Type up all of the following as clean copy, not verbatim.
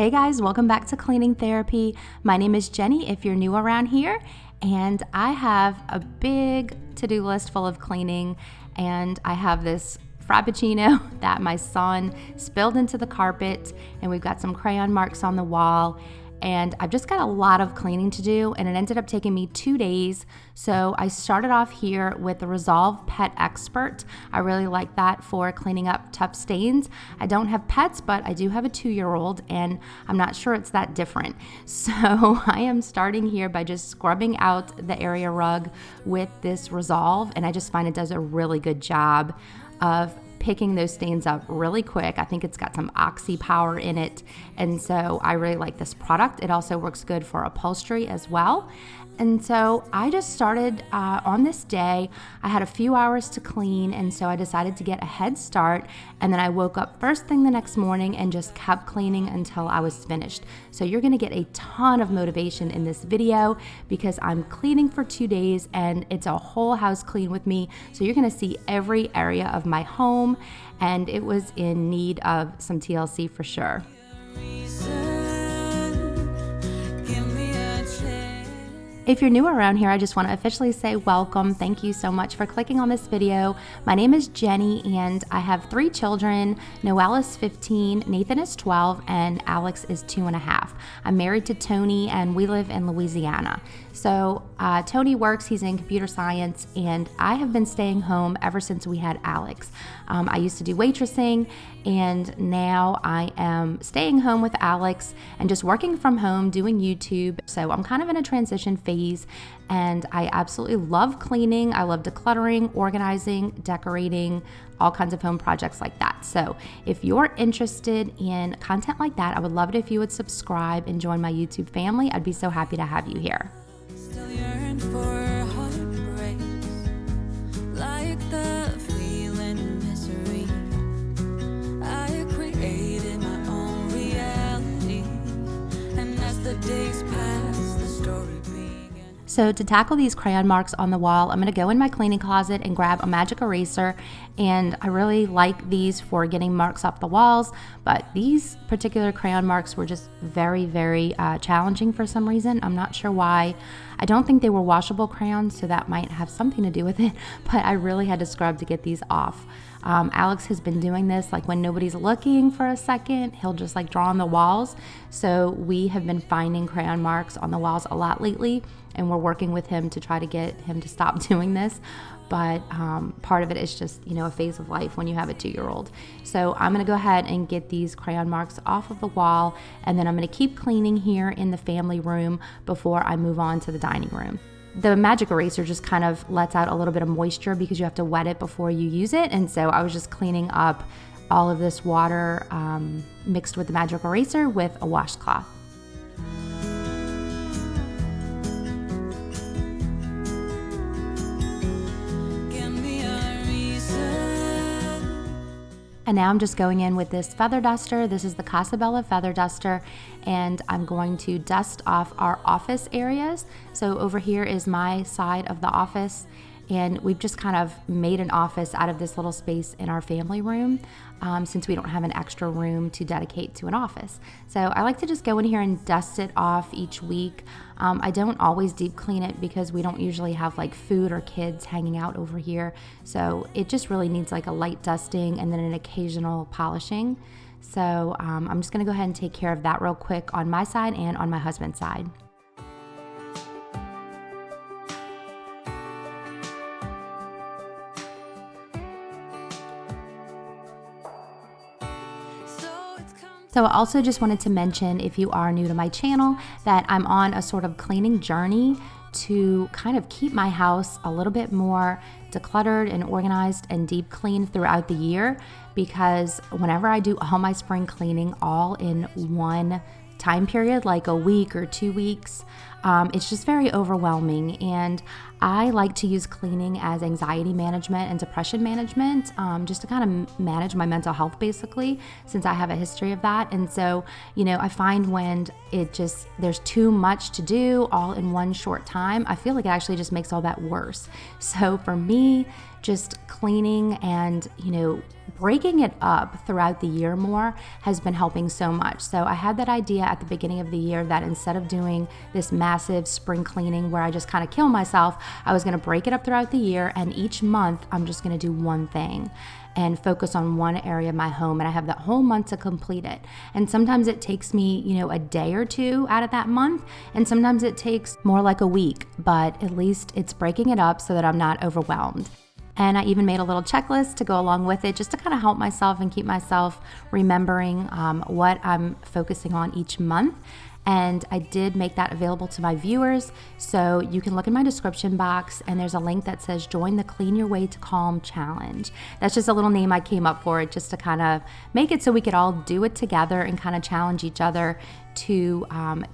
Hey guys, welcome back to Cleaning Therapy. My name is Jenny if you're new around here, and I have a big to-do list full of cleaning, and I have this frappuccino that my son spilled into the carpet, and we've got some crayon marks on the wall, and I've just got a lot of cleaning to do, and it ended up taking me 2 days. So I started off here with the Resolve Pet Expert. I really like that for cleaning up tough stains. I don't have pets, but I do have a 2-year-old, and I'm not sure it's that different. So I am starting here by just scrubbing out the area rug with this Resolve, and I just find it does a really good job of picking those stains up really quick. I think it's got some oxy power in it, and so I really like this product. It also works good for upholstery as well. And so I just started on this day. I had a few hours to clean, and so I decided to get a head start, and then I woke up first thing the next morning and just kept cleaning until I was finished. So you're gonna get a ton of motivation in this video because I'm cleaning for 2 days and it's a whole house clean with me. So you're gonna see every area of my home, and it was in need of some TLC for sure. If you're new around here, I just want to officially say welcome. Thank you so much for clicking on this video. My name is Jenny, and I have 3 children. Noelle is 15, Nathan is 12, and Alex is 2.5. I'm married to Tony, and we live in Louisiana. So Tony works, he's in computer science, and I have been staying home ever since we had Alex. I used to do waitressing, and now I am staying home with Alex and just working from home doing YouTube. So I'm kind of in a transition phase, and I absolutely love cleaning. I love decluttering, organizing, decorating, all kinds of home projects like that. So if you're interested in content like that, I would love it if you would subscribe and join my YouTube family. I'd be so happy to have you here. Still yearn for heartbreaks, like the feeling of misery. I created my own reality, and as the days pass, the story began. So to tackle these crayon marks on the wall, I'm going to go in my cleaning closet and grab a magic eraser, and I really like these for getting marks off the walls, but these particular crayon marks were just very, very challenging for some reason. I'm not sure why. I don't think they were washable crayons, so that might have something to do with it, but I really had to scrub to get these off. Alex has been doing this like when nobody's looking for a second, he'll just like draw on the walls. So we have been finding crayon marks on the walls a lot lately, and we're working with him to try to get him to stop doing this. But part of it is just, you know, a phase of life when you have a 2-year-old. So I'm gonna go ahead and get these crayon marks off of the wall, and then I'm gonna keep cleaning here in the family room before I move on to the dining room. The magic eraser just kind of lets out a little bit of moisture because you have to wet it before you use it. And so I was just cleaning up all of this water mixed with the magic eraser with a washcloth. And now I'm just going in with this feather duster. This is the Casabella feather duster, and I'm going to dust off our office areas. So over here is my side of the office, and we've just kind of made an office out of this little space in our family room since we don't have an extra room to dedicate to an office. So I like to just go in here and dust it off each week. I don't always deep clean it because we don't usually have like food or kids hanging out over here. So it just really needs like a light dusting and then an occasional polishing. So I'm just gonna go ahead and take care of that real quick on my side and on my husband's side. So I also just wanted to mention, if you are new to my channel, that I'm on a sort of cleaning journey to kind of keep my house a little bit more decluttered and organized and deep clean throughout the year, because whenever I do all my spring cleaning all in one time period, like a week or 2 weeks, It's just very overwhelming, and I like to use cleaning as anxiety management and depression management, just to kind of manage my mental health basically, since I have a history of that. And so, I find when there's too much to do all in one short time, I feel like it actually just makes all that worse. So for me, just cleaning and, breaking it up throughout the year more has been helping so much. So I had that idea at the beginning of the year that instead of doing this massive spring cleaning where I just kind of kill myself, I was going to break it up throughout the year, and each month I'm just going to do one thing and focus on one area of my home, and I have that whole month to complete it. And sometimes it takes me, a day or two out of that month, and sometimes it takes more like a week, but at least it's breaking it up so that I'm not overwhelmed. And I even made a little checklist to go along with it just to kind of help myself and keep myself remembering what I'm focusing on each month. And I did make that available to my viewers. So you can look in my description box, and there's a link that says join the Clean Your Way to Calm Challenge. That's just a little name I came up for it, just to kind of make it so we could all do it together and kind of challenge each other to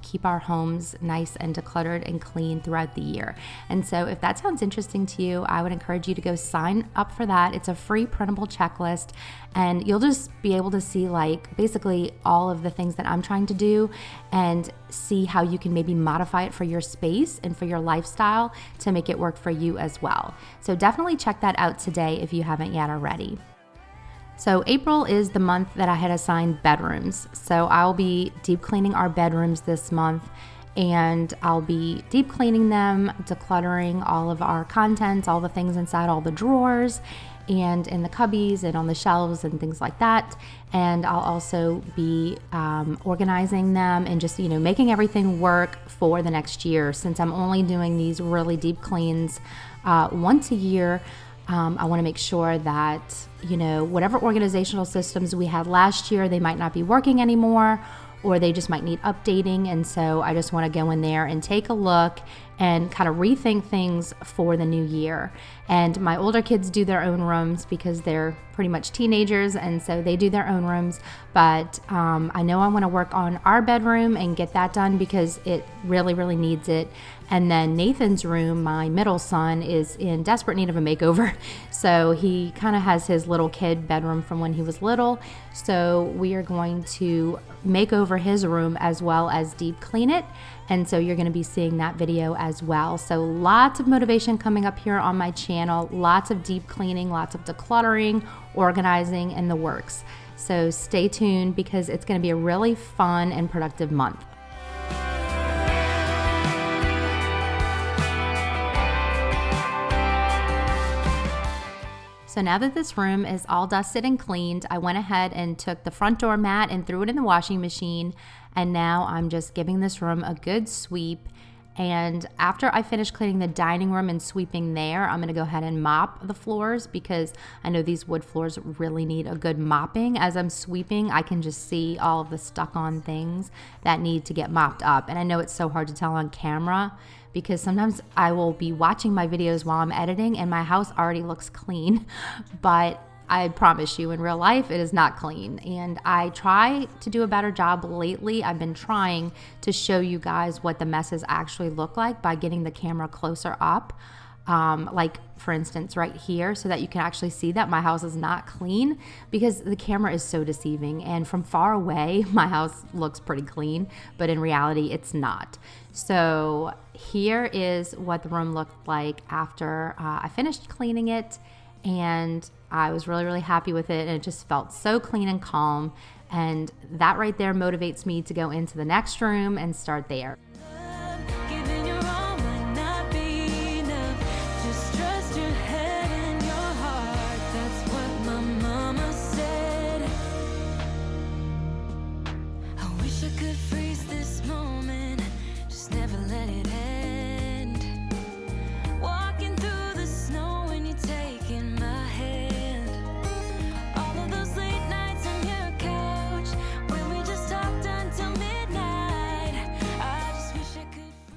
keep our homes nice and decluttered and clean throughout the year. And so if that sounds interesting to you, I would encourage you to go sign up for that. It's a free printable checklist, and you'll just be able to see basically all of the things that I'm trying to do and see how you can maybe modify it for your space and for your lifestyle to make it work for you as well. So definitely check that out today if you haven't yet already. So April is the month that I had assigned bedrooms. So I'll be deep cleaning our bedrooms this month, and I'll be deep cleaning them, decluttering all of our contents, all the things inside all the drawers and in the cubbies and on the shelves and things like that. And I'll also be organizing them and just, making everything work for the next year. Since I'm only doing these really deep cleans once a year, I want to make sure that, whatever organizational systems we had last year, they might not be working anymore, or they just might need updating. And so I just want to go in there and take a look and kind of rethink things for the new year. And my older kids do their own rooms because they're pretty much teenagers, and so they do their own rooms. But I know I want to work on our bedroom and get that done because it really, really needs it. And then Nathan's room, my middle son, is in desperate need of a makeover. So he kind of has his little kid bedroom from when he was little. So we are going to make over his room as well as deep clean it. And so you're going to be seeing that video as well. So lots of motivation coming up here on my channel, lots of deep cleaning, lots of decluttering, organizing, and the works. So stay tuned because it's going to be a really fun and productive month. So now that this room is all dusted and cleaned, I went ahead and took the front door mat and threw it in the washing machine. And now I'm just giving this room a good sweep. And after I finish cleaning the dining room and sweeping there, I'm going to go ahead and mop the floors because I know these wood floors really need a good mopping. As I'm sweeping, I can just see all of the stuck on things that need to get mopped up. And I know it's so hard to tell on camera because sometimes I will be watching my videos while I'm editing and my house already looks clean, but I promise you in real life it is not clean. And I try to do a better job lately. I've been trying to show you guys what the messes actually look like by getting the camera closer up. Like for instance right here, so that you can actually see that my house is not clean, because the camera is so deceiving, and from far away my house looks pretty clean, but in reality it's not. So here is what the room looked like after I finished cleaning it, and I was really, really happy with it, and it just felt so clean and calm, and that right there motivates me to go into the next room and start there. Giving your all might not be enough. Just trust your head and your heart. That's what my mama said. I wish I could freeze this moment, just never let it end. Walking through the snow when you're taking my hand. All of those late nights on your couch when we just talked until midnight. I just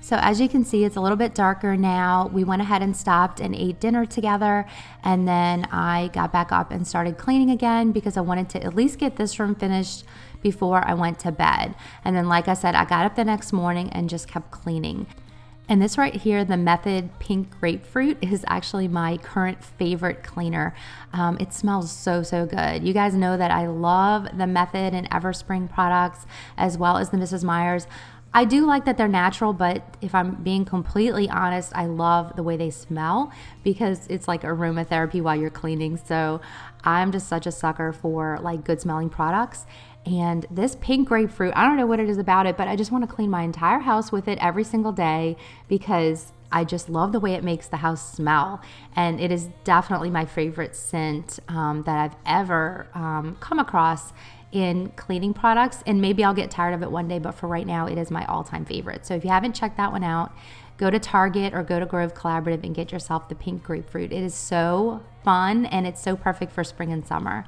So as you can see, it's a little bit darker now. We went ahead and stopped and ate dinner together, and then I got back up and started cleaning again because I wanted to at least get this room finished before I went to bed. And then, like I said, I got up the next morning and just kept cleaning. And this right here, the Method Pink Grapefruit, is actually my current favorite cleaner. It smells so, so good. You guys know that I love the Method and Everspring products, as well as the Mrs. Meyer's. I do like that they're natural, but if I'm being completely honest, I love the way they smell because it's like aromatherapy while you're cleaning. So I'm just such a sucker for like good smelling products. And this pink grapefruit, I don't know what it is about it, but I just want to clean my entire house with it every single day because I just love the way it makes the house smell. And it is definitely my favorite scent that I've ever come across in cleaning products, and maybe I'll get tired of it one day, but for right now it is my all-time favorite. So if you haven't checked that one out, go to Target or go to Grove Collaborative and get yourself the pink grapefruit. It is so fun and it's so perfect for spring and summer.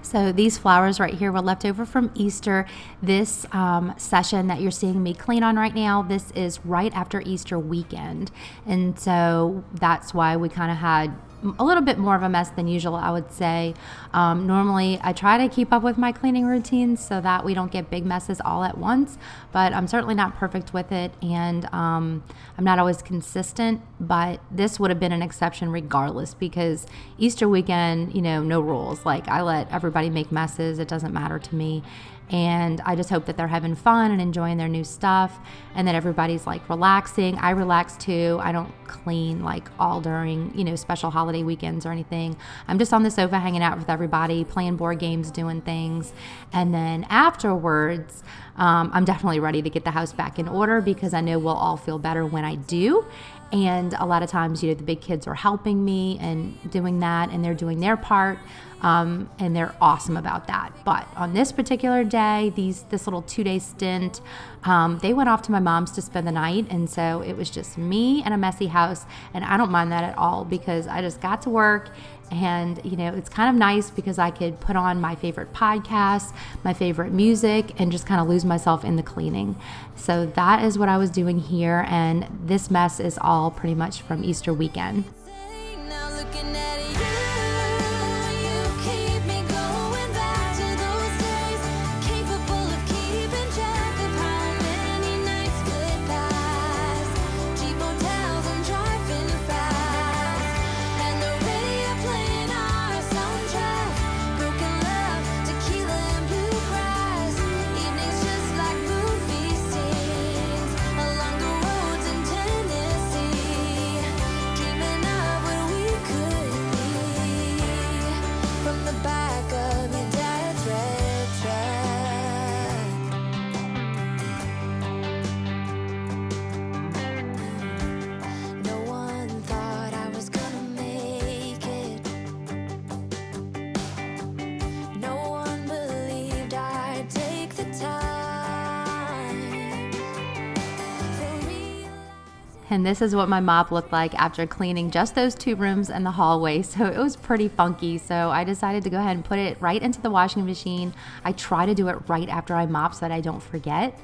So these flowers right here were left over from Easter. This session that you're seeing me clean on right now, this is right after Easter weekend. And so that's why we kind of had a little bit more of a mess than usual, I would say. Normally, I try to keep up with my cleaning routines so that we don't get big messes all at once, but I'm certainly not perfect with it, and I'm not always consistent, but this would have been an exception regardless because Easter weekend, no rules. Like, I let everybody make messes. It doesn't matter to me. And I just hope that they're having fun and enjoying their new stuff and that everybody's like relaxing. I relax too. I don't clean like all during, special holiday weekends or anything. I'm just on the sofa hanging out with everybody, playing board games, doing things. And then afterwards, I'm definitely ready to get the house back in order because I know we'll all feel better when I do. And a lot of times, the big kids are helping me and doing that, and they're doing their part, and they're awesome about that. But on this particular day, this little 2-day stint, they went off to my mom's to spend the night, and so it was just me and a messy house, and I don't mind that at all because I just got to work. And, it's kind of nice because I could put on my favorite podcasts, my favorite music, and just kind of lose myself in the cleaning. So that is what I was doing here. And this mess is all pretty much from Easter weekend. And this is what my mop looked like after cleaning just those 2 rooms and the hallway. So it was pretty funky. So I decided to go ahead and put it right into the washing machine. I try to do it right after I mop so that I don't forget.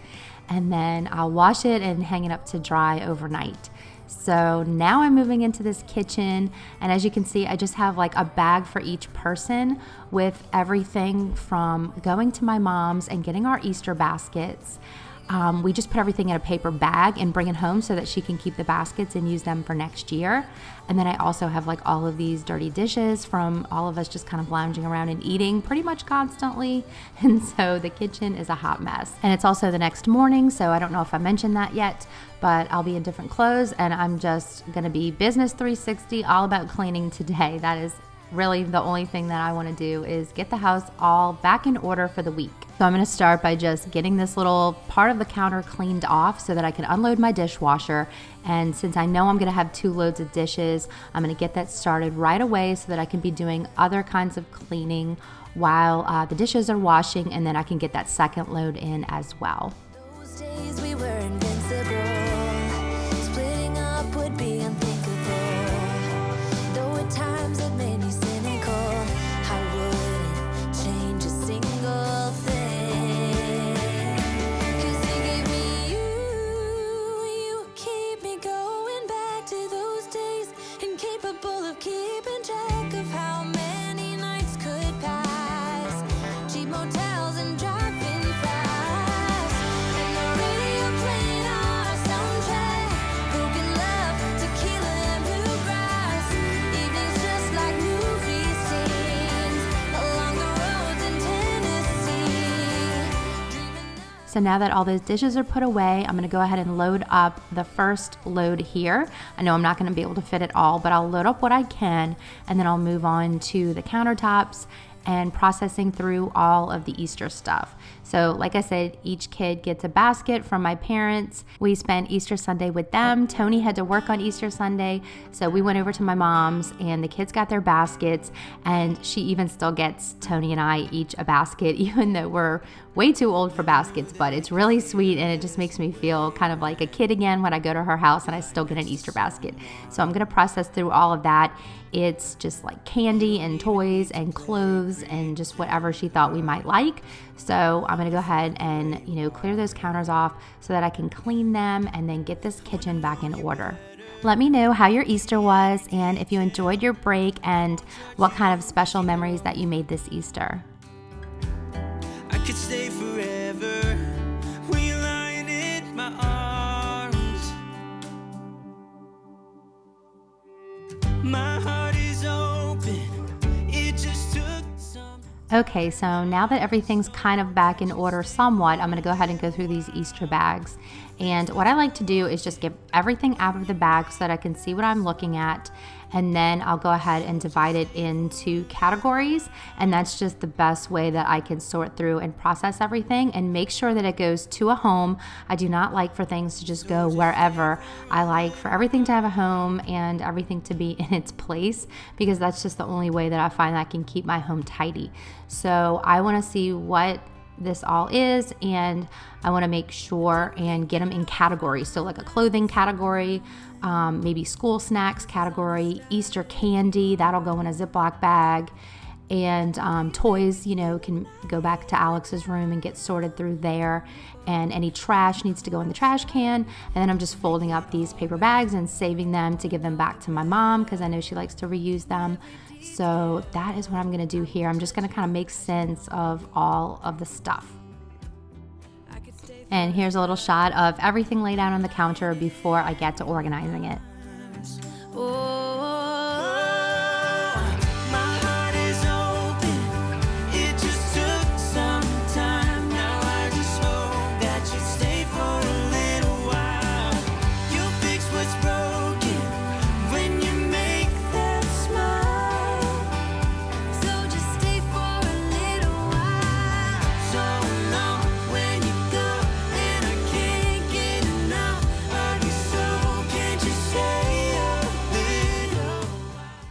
And then I'll wash it and hang it up to dry overnight. So now I'm moving into this kitchen, and as you can see, I just have like a bag for each person with everything from going to my mom's and getting our Easter baskets. We just put everything in a paper bag and bring it home so that she can keep the baskets and use them for next year. And then I also have like all of these dirty dishes from all of us just kind of lounging around and eating pretty much constantly. And so the kitchen is a hot mess. And it's also the next morning, so I don't know if I mentioned that yet, but I'll be in different clothes and I'm just going to be business 360, all about cleaning today. That is really the only thing that I want to do is get the house all back in order for the week. So I'm going to start by just getting this little part of the counter cleaned off so that I can unload my dishwasher. And since I know I'm going to have 2 loads of dishes, I'm going to get that started right away so that I can be doing other kinds of cleaning while the dishes are washing, and then I can get that second load in as well. Those days we were invincible. Splitting up would be unthinkable. Though at times it made me cynical, I wouldn't change a single thing. 'Cause you gave me you keep me going back to those days, incapable of keeping track of how many nights could pass. Cheap motels and driving fast, and the radio playing our soundtrack. Broken love, tequila and bluegrass. Evenings just like movie scenes along the roads in Tennessee. So now that all those dishes are put away, I'm going to go ahead and load up the first load here. I know I'm not going to be able to fit it all, but I'll load up what I can, and then I'll move on to the countertops and processing through all of the Easter stuff. So like I said, each kid gets a basket from my parents. We spent Easter Sunday with them. Tony had to work on Easter Sunday, so we went over to my mom's and the kids got their baskets, and she even still gets Tony and I each a basket, even though we're way too old for baskets. But it's really sweet, and it just makes me feel kind of like a kid again when I go to her house and I still get an Easter basket. So I'm gonna process through all of that. It's just like candy and toys and clothes and just whatever she thought we might like. So I'm gonna go ahead and, clear those counters off so that I can clean them and then get this kitchen back in order. Let me know how your Easter was and if you enjoyed your break and what kind of special memories that you made this Easter. I could stay forever when you're lying in my arms. My heart is open, it just took some. Okay, so now that everything's kind of back in order somewhat, I'm gonna go ahead and go through these Easter bags. And what I like to do is just get everything out of the bag so that I can see what I'm looking at. And then I'll go ahead and divide it into categories. And that's just the best way that I can sort through and process everything and make sure that it goes to a home. I do not like for things to just go wherever. I like for everything to have a home and everything to be in its place, because that's just the only way that I find that I can keep my home tidy. So I want to see what this all is, and I want to make sure and get them in categories. So like a clothing category, maybe school snacks category, Easter candy, that'll go in a Ziploc bag, and toys, can go back to Alex's room and get sorted through there, and any trash needs to go in the trash can. And then I'm just folding up these paper bags and saving them to give them back to my mom, because I know she likes to reuse them. So that is what I'm going to do here. I'm just going to kind of make sense of all of the stuff. And here's a little shot of everything laid out on the counter before I get to organizing it. My heart is open, it just took some time. Now I just hope that you stay for a little while. You'll fix what's broken when you make that smile. So just stay for a little while. So long when you go, and I can't get enough of you. So can't you stay a little?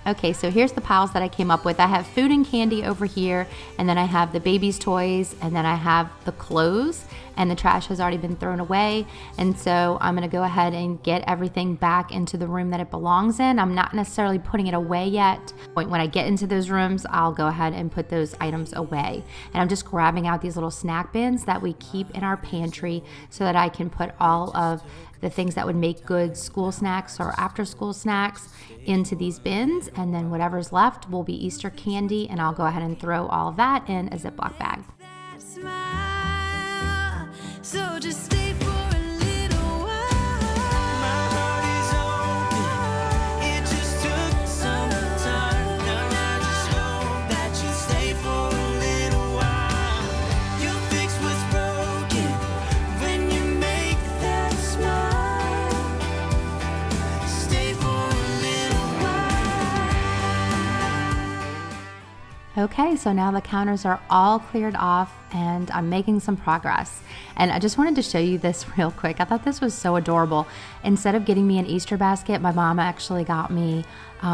Okay, so here's the piles that I came up with. I have food and candy over here, and then I have the baby's toys, and then I have the clothes, and the trash has already been thrown away. And so I'm gonna go ahead and get everything back into the room that it belongs in. I'm not necessarily putting it away yet. When I get into those rooms, I'll go ahead and put those items away. And I'm just grabbing out these little snack bins that we keep in our pantry so that I can put all of the things that would make good school snacks or after school snacks into these bins, and then whatever's left will be Easter candy, and I'll go ahead and throw all of that in a Ziploc bag. That smile. So just stay for a little while. My heart is open, it just took some time. Now I just hope that you stay for a little while. You'll fix what's broken when you make that smile. Stay for a little while. Okay, so now the counters are all cleared off and I'm making some progress. And I just wanted to show you this real quick. I thought this was so adorable. Instead of getting me an Easter basket, my mom actually got me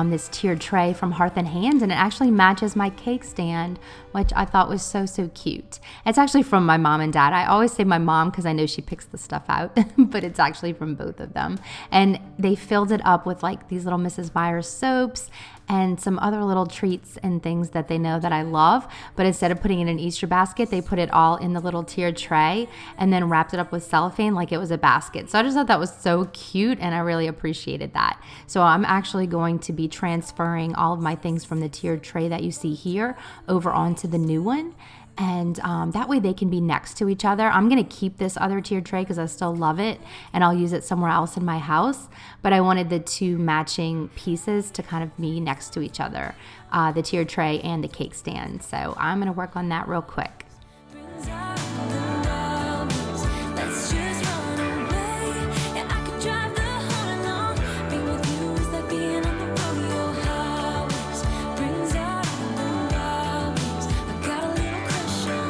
this tiered tray from Hearth and Hand, and it actually matches my cake stand, which I thought was so cute. It's actually from my mom and dad. I always say my mom because I know she picks the stuff out, but it's actually from both of them. And they filled it up with like these little Mrs. Myers soaps and some other little treats and things that they know that I love. But instead of putting it in an Easter basket, they put it all in the little tiered tray and then wrapped it up with cellophane like it was a basket. So I just thought that was so cute and I really appreciated that. So I'm actually going to be transferring all of my things from the tiered tray that you see here over onto the new one. And that way they can be next to each other. I'm going to keep this other tiered tray because I still love it and I'll use it somewhere else in my house. But I wanted the two matching pieces to kind of be next to each other, the tiered tray and the cake stand. So I'm going to work on that real quick. Brings out the wild ones. Let's just run away. Yeah, I could drive the whole along. Being with you is like being on the rodeo highways. Brings out the wild ones. I got a little crush on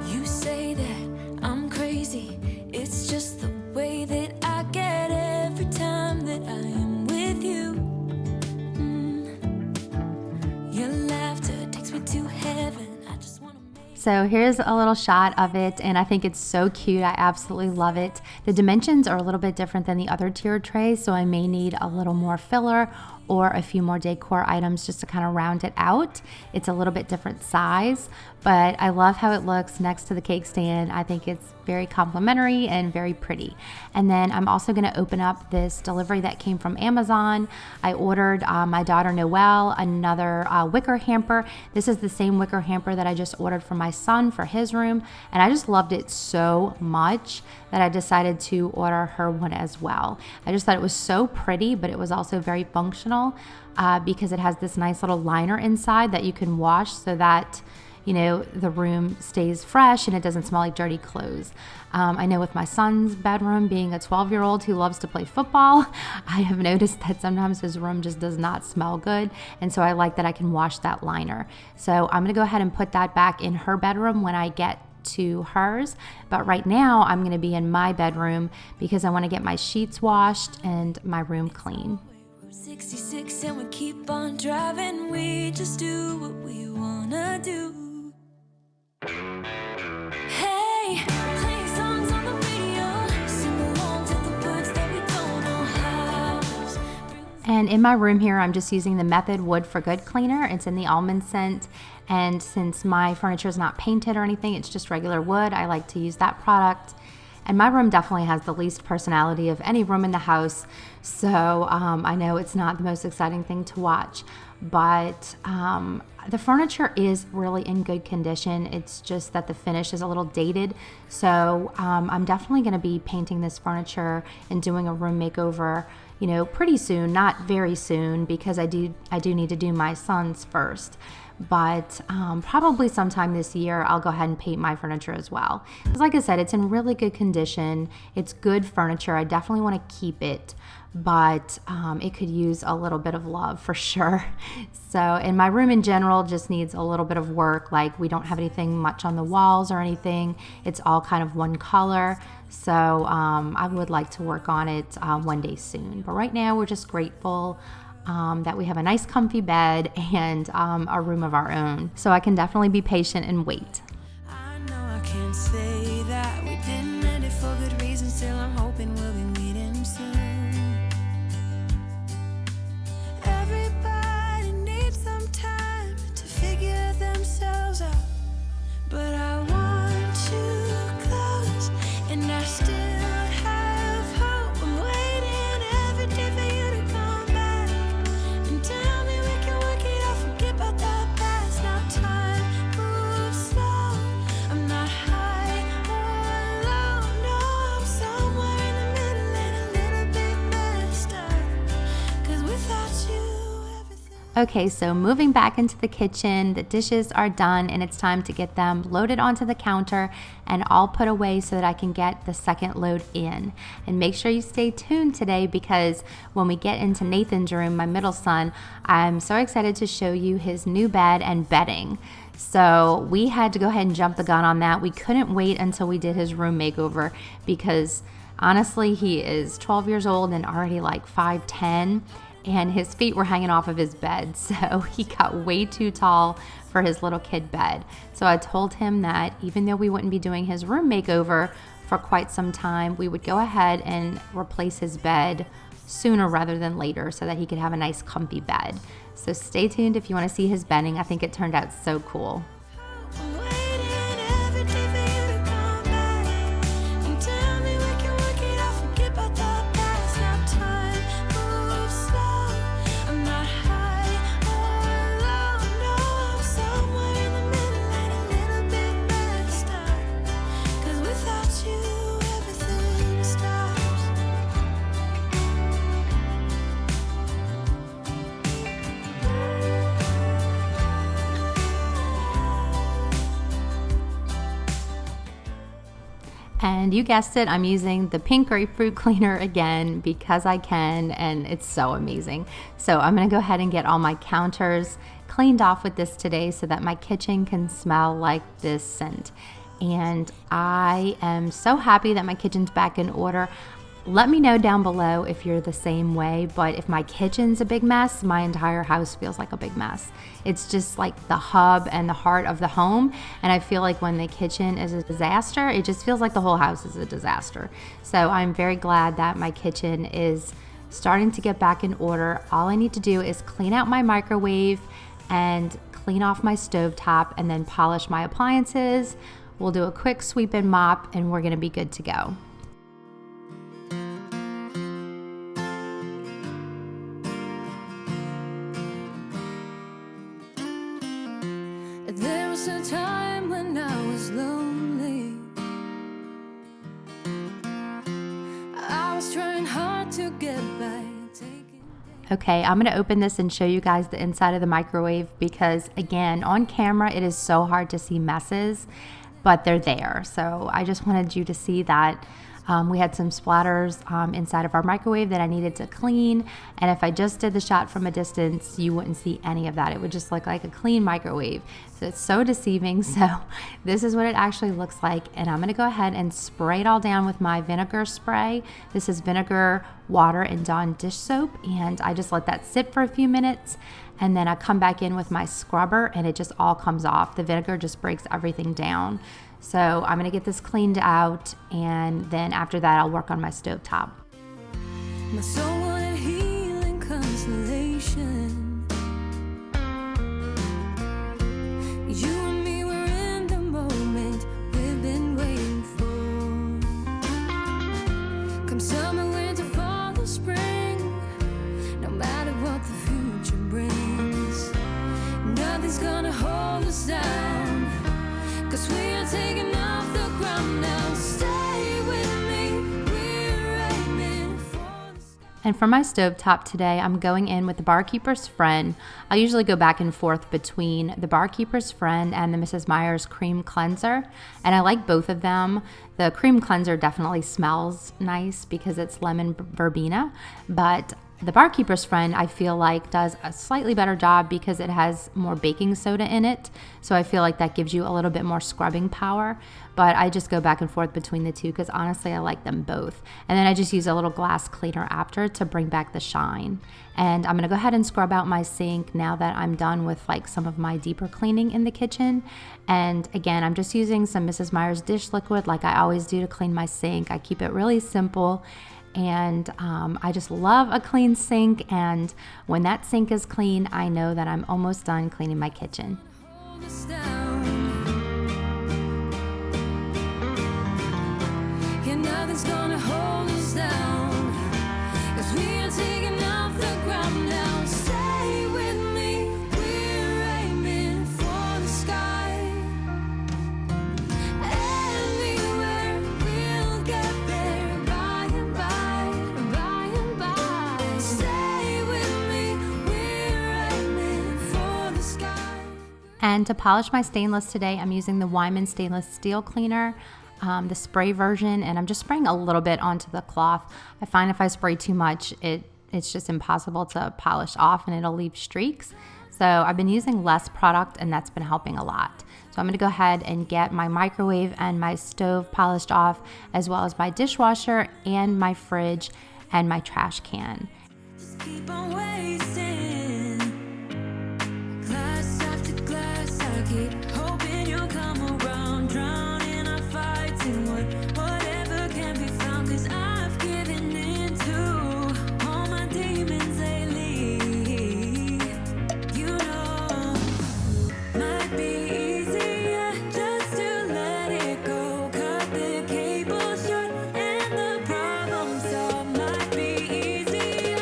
you. You say that I'm crazy. It's just the way that I get every time that I am with you. Your laughter takes me to heaven. I just want to make So here's a little shot of it, and I think it's so cute. I absolutely love it. The dimensions are a little bit different than the other tiered trays, so I may need a little more filler or a few more decor items just to kind of round it out. It's a little bit different size, but I love how it looks next to the cake stand. I think it's very complimentary and very pretty. And then I'm also going to open up this delivery that came from Amazon. I ordered my daughter Noelle another wicker hamper. This is the same wicker hamper that I just ordered for my son for his room, and I just loved it so much that I decided to order her one as well. I just thought it was so pretty, but it was also very functional because it has this nice little liner inside that you can wash so that the room stays fresh and it doesn't smell like dirty clothes. I know with my son's bedroom, being a 12-year-old who loves to play football, I have noticed that sometimes his room just does not smell good. And so I like that I can wash that liner. So I'm going to go ahead and put that back in her bedroom when I get to hers. But right now I'm going to be in my bedroom because I want to get my sheets washed and my room clean. Route 66 and we keep on driving. We just do what we wanna do. Hey, playing songs on the radio, sing along to the words that we don't know how. And in my room here, I'm just using the Method Wood for Good cleaner. It's in the almond scent. And since my furniture is not painted or anything, it's just regular wood, I like to use that product. And my room definitely has the least personality of any room in the house. So I know it's not the most exciting thing to watch, but the furniture is really in good condition. It's just that the finish is a little dated. So I'm definitely going to be painting this furniture and doing a room makeover, pretty soon, not very soon, because I do need to do my son's first. But probably sometime this year I'll go ahead and paint my furniture as well. Because like I said, it's in really good condition. It's good furniture. I definitely want to keep it, but it could use a little bit of love for sure. So, and my room in general just needs a little bit of work. Like, we don't have anything much on the walls or anything. It's all kind of one color. So I would like to work on it one day soon. But right now we're just grateful that we have a nice comfy bed and a room of our own. So I can definitely be patient and wait. I know I can't say that we didn't end it for good reasons. Still I'm hoping we'll be meeting soon. Everybody needs some time to figure themselves out, but I want you close and I still have hope. I'm waiting every day for you to come back and tell me we can work it out, forget about the past. Now time moves slow. I'm not high or low, no, I'm somewhere in the middle and a little bit Okay, so moving back into the kitchen, the dishes are done and it's time to get them loaded onto the counter and all put away so that I can get the second load in. And make sure you stay tuned today because when we get into Nathan's room, my middle son, I'm so excited to show you his new bed and bedding. So we had to go ahead and jump the gun on that. We couldn't wait until we did his room makeover because honestly, he is 12 years old and already like 5'10", and his feet were hanging off of his bed. So he got way too tall for his little kid bed. So I told him that even though we wouldn't be doing his room makeover for quite some time, we would go ahead and replace his bed sooner rather than later so that he could have a nice comfy bed. So stay tuned if you want to see his bedding. I think it turned out so cool. I'm waiting every day for you to come back and tell me we can work it out, forget about the past. Now time moves slow. I'm not high or low, no, I'm somewhere in the middle and a little bit messed up. 'Cause without you, everything stops. And you guessed it, I'm using the pink grapefruit cleaner again because I can, and it's so amazing. So I'm gonna go ahead and get all my counters cleaned off with this today so that my kitchen can smell like this scent. And I am so happy that my kitchen's back in order. Let me know down below if you're the same way, but if my kitchen's a big mess, my entire house feels like a big mess. It's just like the hub and the heart of the home, and I feel like when the kitchen is a disaster, it just feels like the whole house is a disaster. So I'm very glad that my kitchen is starting to get back in order. All I need to do is clean out my microwave and clean off my stovetop and then polish my appliances. We'll do a quick sweep and mop and we're gonna be good to go. There was a time when I was lonely. I was trying hard to get by. Okay, I'm gonna open this and show you guys the inside of the microwave because again, on camera, it is so hard to see messes, but they're there. So I just wanted you to see that we had some splatters inside of our microwave that I needed to clean. And if I just did the shot from a distance, you wouldn't see any of that. It would just look like a clean microwave. So it's so deceiving. So this is what it actually looks like. And I'm gonna go ahead and spray it all down with my vinegar spray. This is vinegar, water, and Dawn dish soap. And I just let that sit for a few minutes. And then I come back in with my scrubber and it just all comes off. The vinegar just breaks everything down. So I'm gonna get this cleaned out and then after that I'll work on my stovetop. My soul wanted healing consolation. You and me were in the moment we've been waiting for. Come summer, winter, fall, or spring, no matter what the future brings, nothing's gonna hold us down. 'Cause we are taking off the ground now. Stay with me, we're aiming for the sky. And for my stovetop today, I'm going in with the Barkeeper's Friend. I usually go back and forth between the Barkeeper's Friend and the Mrs. Meyer's Cream Cleanser. And I like both of them. The Cream Cleanser definitely smells nice because it's lemon verbena, but the Barkeeper's Friend, I feel like, does a slightly better job because it has more baking soda in it. So I feel like that gives you a little bit more scrubbing power. But I just go back and forth between the two because honestly, I like them both. And then I just use a little glass cleaner after to bring back the shine. And I'm gonna go ahead and scrub out my sink now that I'm done with like some of my deeper cleaning in the kitchen. And again, I'm just using some Mrs. Meyer's dish liquid like I always do to clean my sink. I keep it really simple. And I just love a clean sink, and when that sink is clean, I know that I'm almost done cleaning my kitchen. Hold us down. Yeah, nothing's gonna hold us down. 'Cause we are taking off the ground now. Stay with me, we're aiming for the sky. Anywhere, we'll get there by and by, by and by. Stay with me, we're aiming And to polish my stainless today, I'm using the Wyman stainless steel cleaner, the spray version, and I'm just spraying a little bit onto the cloth. I find if I spray too much, it's just impossible to polish off and it'll leave streaks. So I've been using less product and that's been helping a lot. So I'm gonna go ahead and get my microwave and my stove polished off, as well as my dishwasher and my fridge and my trash can. Just keep on wasting. Glass after glass, I keep hoping you'll come around. Drowning our fights in whatever can be found. 'Cause I've given in to all my demons lately. You know, might be easier just to let it go. Cut the cable short and the problem solved. Might be easier.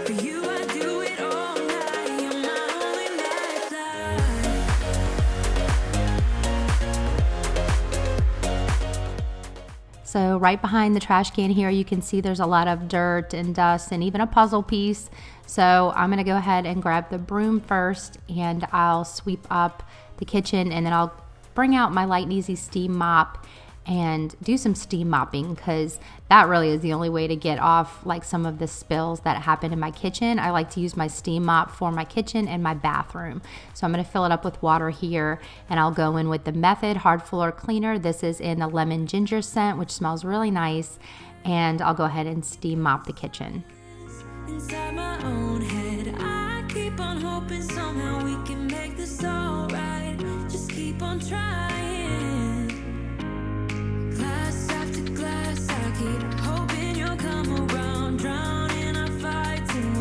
For you, I do it all night. You're my only lifeline. So right behind the trash can here, you can see there's a lot of dirt and dust and even a puzzle piece. So I'm gonna go ahead and grab the broom first, and I'll sweep up the kitchen, and then I'll bring out my light and easy steam mop and do some steam mopping, because that really is the only way to get off like some of the spills that happen in my kitchen. I like to use my steam mop for my kitchen and my bathroom. So I'm gonna fill it up with water here, and I'll go in with the Method Hard Floor Cleaner. This is in the lemon ginger scent, which smells really nice. And I'll go ahead and steam mop the kitchen. Inside my own head, I keep on hoping somehow we can make this all right. Just keep on trying. Glass after glass, I keep hoping you'll come around. Drowning our fights in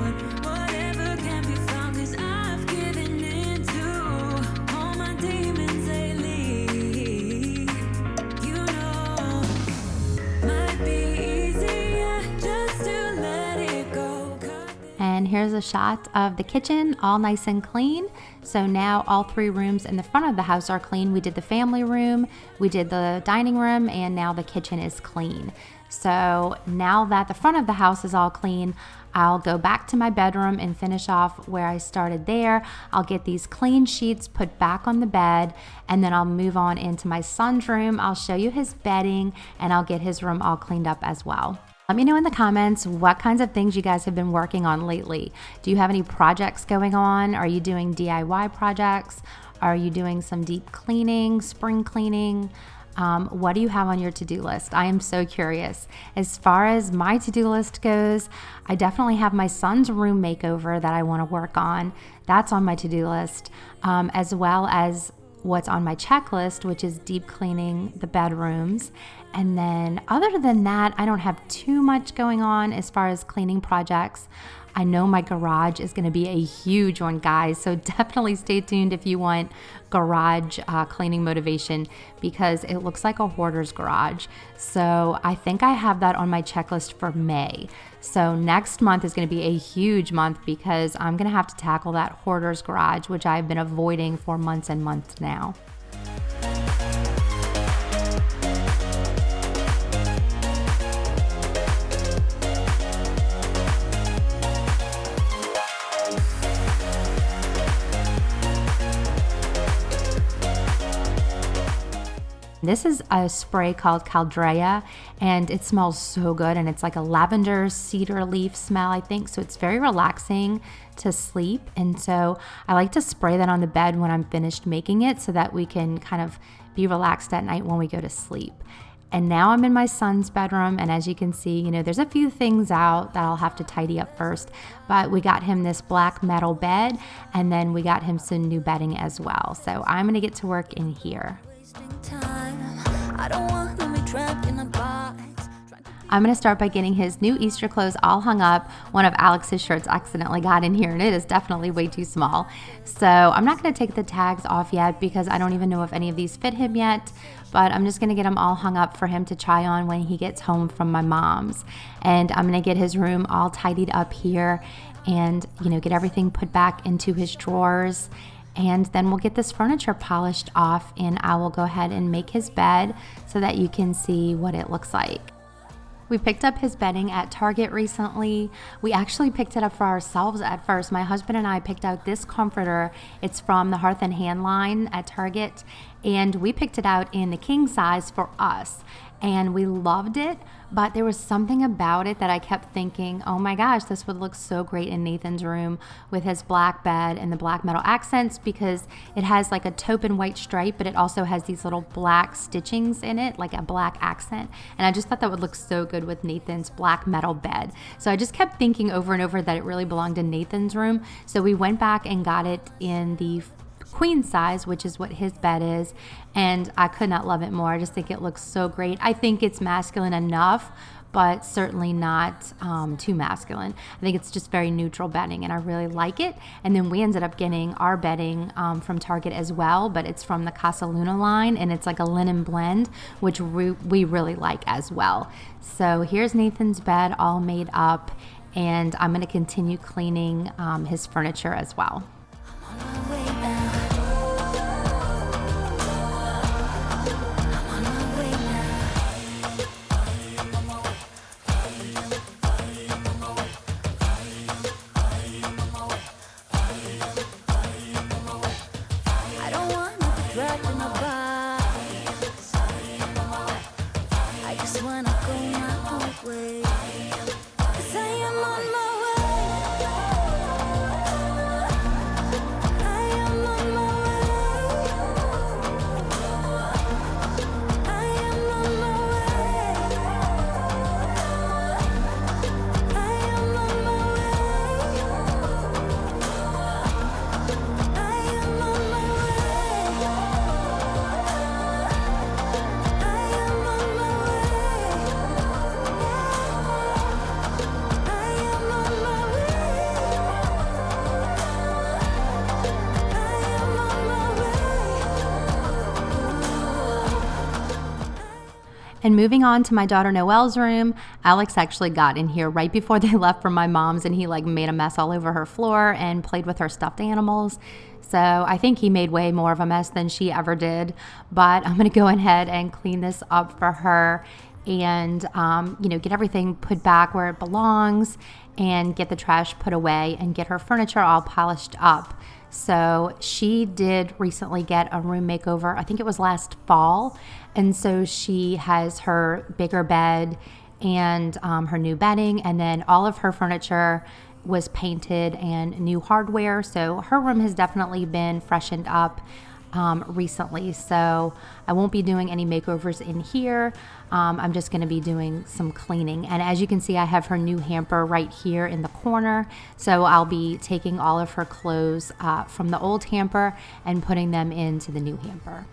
whatever can be found. 'Cause I've given in to all my demons lately. You know, might be easier just to let it go. And here's a shot of the kitchen, all nice and clean. So now all three rooms in the front of the house are clean. We did the family room, we did the dining room, and now the kitchen is clean. So now that the front of the house is all clean, I'll go back to my bedroom and finish off where I started there. I'll get these clean sheets put back on the bed, and then I'll move on into my son's room. I'll show you his bedding, and I'll get his room all cleaned up as well. Let me know in the comments what kinds of things you guys have been working on lately. Do you have any projects going on? Are you doing DIY projects? Are you doing some deep cleaning, spring cleaning? What do you have on your to-do list? I am so curious. As far as my to-do list goes, I definitely have my son's room makeover that I want to work on. That's on my to-do list, as well as what's on my checklist, which is deep cleaning the bedrooms. And then other than that, I don't have too much going on as far as cleaning projects. I know my garage is going to be a huge one, guys, so definitely stay tuned if you want garage cleaning motivation, because it looks like a hoarder's garage. So I think I have that on my checklist for May. So next month is going to be a huge month, because I'm going to have to tackle that hoarder's garage, which I've been avoiding for months and months now. This is a spray called Caldrea, and it smells so good, and it's like a lavender cedar leaf smell, I think, so it's very relaxing to sleep. And so I like to spray that on the bed when I'm finished making it, so that we can kind of be relaxed at night when we go to sleep. And now I'm in my son's bedroom, and as you can see, you know, there's a few things out that I'll have to tidy up first, but we got him this black metal bed, and then we got him some new bedding as well. So I'm gonna get to work in here. I don't want to be trapped in a box. I'm going to start by getting his new Easter clothes all hung up. One of Alex's shirts accidentally got in here, and it is definitely way too small. So I'm not going to take the tags off yet, because I don't even know if any of these fit him yet, but I'm just going to get them all hung up for him to try on when he gets home from my mom's. And I'm going to get his room all tidied up here and, you know, get everything put back into his drawers. And then we'll get this furniture polished off, and I will go ahead and make his bed so that you can see what it looks like. We picked up his bedding at Target recently. We actually picked it up for ourselves at first. My husband and I picked out this comforter. It's from the Hearth and Hand line at Target, and we picked it out in the king size for us. And we loved it, but there was something about it that I kept thinking, oh my gosh, this would look so great in Nathan's room with his black bed and the black metal accents, because it has like a taupe and white stripe, but it also has these little black stitchings in it, like a black accent. And I just thought that would look so good with Nathan's black metal bed. So I just kept thinking over and over that it really belonged in Nathan's room. So we went back and got it in the queen size, which is what his bed is, and I could not love it more. I just think it looks so great. I think it's masculine enough, but certainly not too masculine. I think it's just very neutral bedding, and I really like it. And then we ended up getting our bedding from Target as well, but it's from the Casa Luna line, and it's like a linen blend, which we really like as well. So here's Nathan's bed all made up, and I'm going to continue cleaning his furniture as well. And moving on to my daughter Noelle's room, Alex actually got in here right before they left from my mom's, and he like made a mess all over her floor and played with her stuffed animals. So I think he made way more of a mess than she ever did, but I'm going to go ahead and clean this up for her and, get everything put back where it belongs and get the trash put away and get her furniture all polished up. So she did recently get a room makeover. I think it was last fall. And so she has her bigger bed and her new bedding, and then all of her furniture was painted and new hardware. So her room has definitely been freshened up recently. So I won't be doing any makeovers in here. I'm just going to be doing some cleaning. And as you can see, I have her new hamper right here in the corner. So I'll be taking all of her clothes from the old hamper and putting them into the new hamper.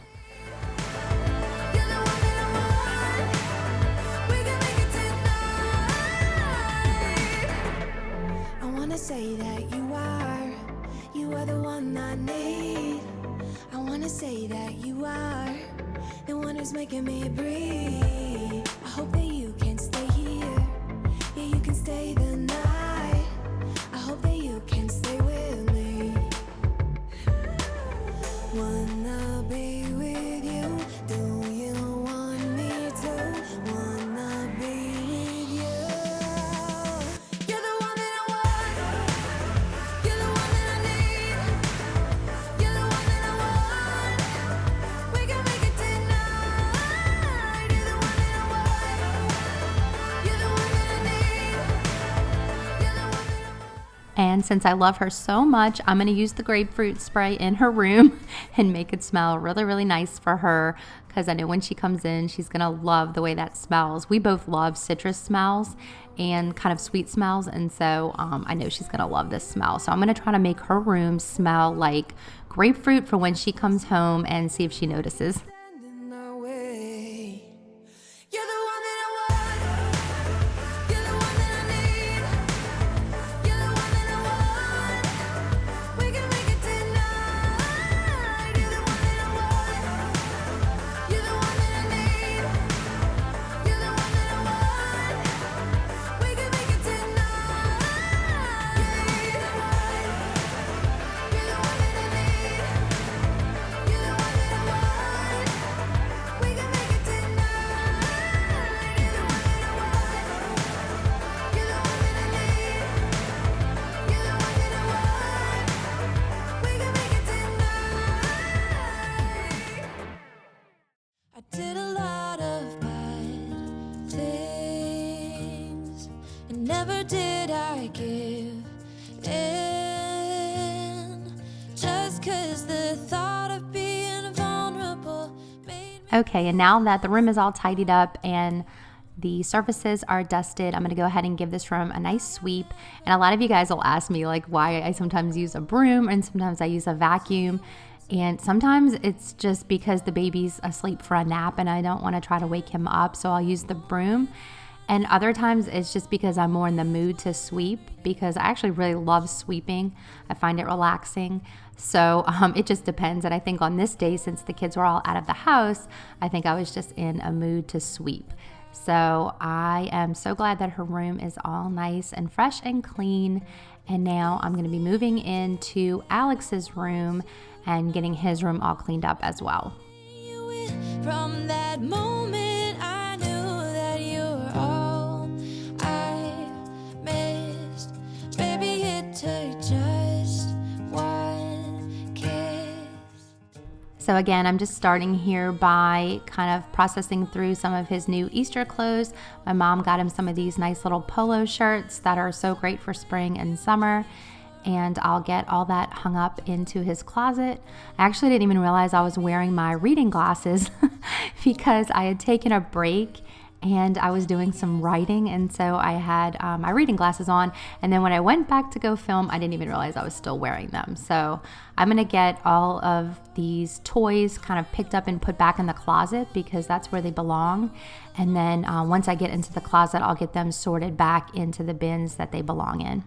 Say that you are the one I need. I wanna say that you are the one who's making me breathe. I hope that you can stay here, yeah, you can stay the night. I hope that you can stay with me. Wanna be with you, do you want me to? Wanna be with you. You're the one that I want. And since I love her so much, I'm going to use the grapefruit spray in her room and make it smell really, really nice for her, because I know when she comes in, she's going to love the way that smells. We both love citrus smells and kind of sweet smells, and so I know she's going to love this smell. So I'm going to try to make her room smell like grapefruit for when she comes home and see if she notices. did a lot of bad things, and never did I give in, just 'cause the thought of being vulnerable made me. Okay, and now that the room is all tidied up and the surfaces are dusted, I'm going to go ahead and give this room a nice sweep. And a lot of you guys will ask me like why I sometimes use a broom and sometimes I use a vacuum. And sometimes it's just because the baby's asleep for a nap and I don't want to try to wake him up, so I'll use the broom. And other times it's just because I'm more in the mood to sweep, because I actually really love sweeping. I find it relaxing. So it just depends. And I think on this day, since the kids were all out of the house, I think I was just in a mood to sweep. So I am so glad that her room is all nice and fresh and clean. And now I'm going to be moving into Alex's room and getting his room all cleaned up as well. From that moment I knew that you were all I missed. Baby, it took just one kiss. So again, I'm just starting here by kind of processing through some of his new Easter clothes. My mom got him some of these nice little polo shirts that are so great for spring and summer. And I'll get all that hung up into his closet. I actually didn't even realize I was wearing my reading glasses because I had taken a break and I was doing some writing, and so I had my reading glasses on, and then when I went back to go film, I didn't even realize I was still wearing them. So I'm gonna get all of these toys kind of picked up and put back in the closet because that's where they belong, and then once I get into the closet, I'll get them sorted back into the bins that they belong in.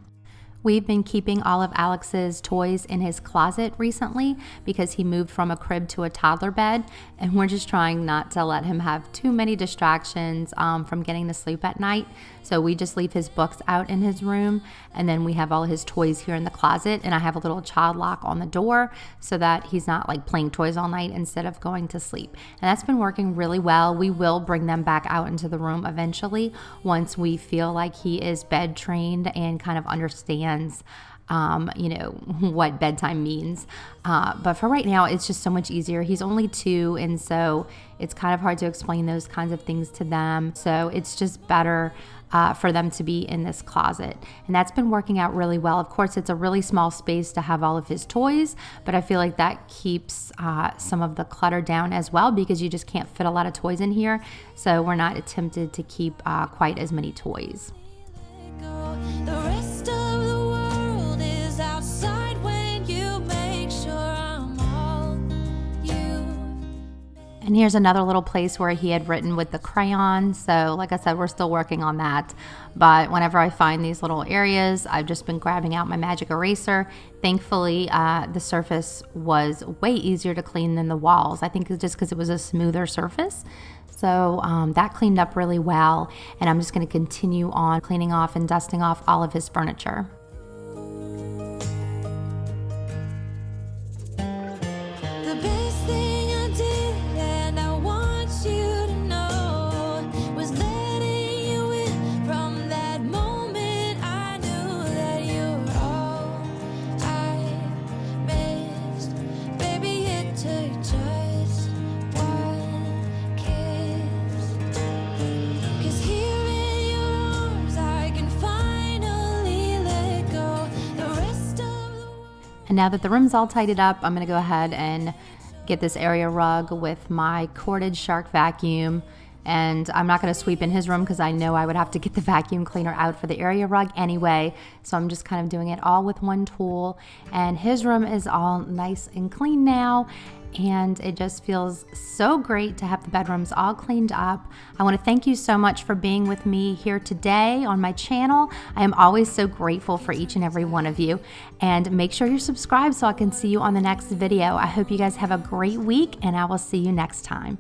We've been keeping all of Alex's toys in his closet recently because he moved from a crib to a toddler bed, and we're just trying not to let him have too many distractions from getting to sleep at night. So we just leave his books out in his room, and then we have all his toys here in the closet, and I have a little child lock on the door so that he's not like playing toys all night instead of going to sleep. And that's been working really well. We will bring them back out into the room eventually once we feel like he is bed trained and kind of understands what bedtime means. But for right now, it's just so much easier. He's only 2, and so it's kind of hard to explain those kinds of things to them. So it's just better for them to be in this closet. And that's been working out really well. Of course, it's a really small space to have all of his toys, but I feel like that keeps some of the clutter down as well because you just can't fit a lot of toys in here. So we're not tempted to keep quite as many toys. The rest of the world is outside when you make sure I'm all you. And here's another little place where he had written with the crayon. So like I said, we're still working on that. But whenever I find these little areas, I've just been grabbing out my magic eraser. Thankfully, the surface was way easier to clean than the walls. I think it's just because it was a smoother surface. So that cleaned up really well. And I'm just going to continue on cleaning off and dusting off all of his furniture. The best thing I did, and I want you to know, was letting you in. From that moment I knew that you were all I missed. Baby, it took just one kiss. 'Cause here in your arms I can finally let go. The rest of the world. And now that the room's all tidied up, I'm going to go ahead and get this area rug with my corded shark vacuum. And I'm not going to sweep in his room because I know I would have to get the vacuum cleaner out for the area rug anyway. So I'm just kind of doing it all with one tool. And his room is all nice and clean now. And it just feels so great to have the bedrooms all cleaned up. I want to thank you so much for being with me here today on my channel. I am always so grateful for each and every one of you. And make sure you're subscribed so I can see you on the next video. I hope you guys have a great week, and I will see you next time.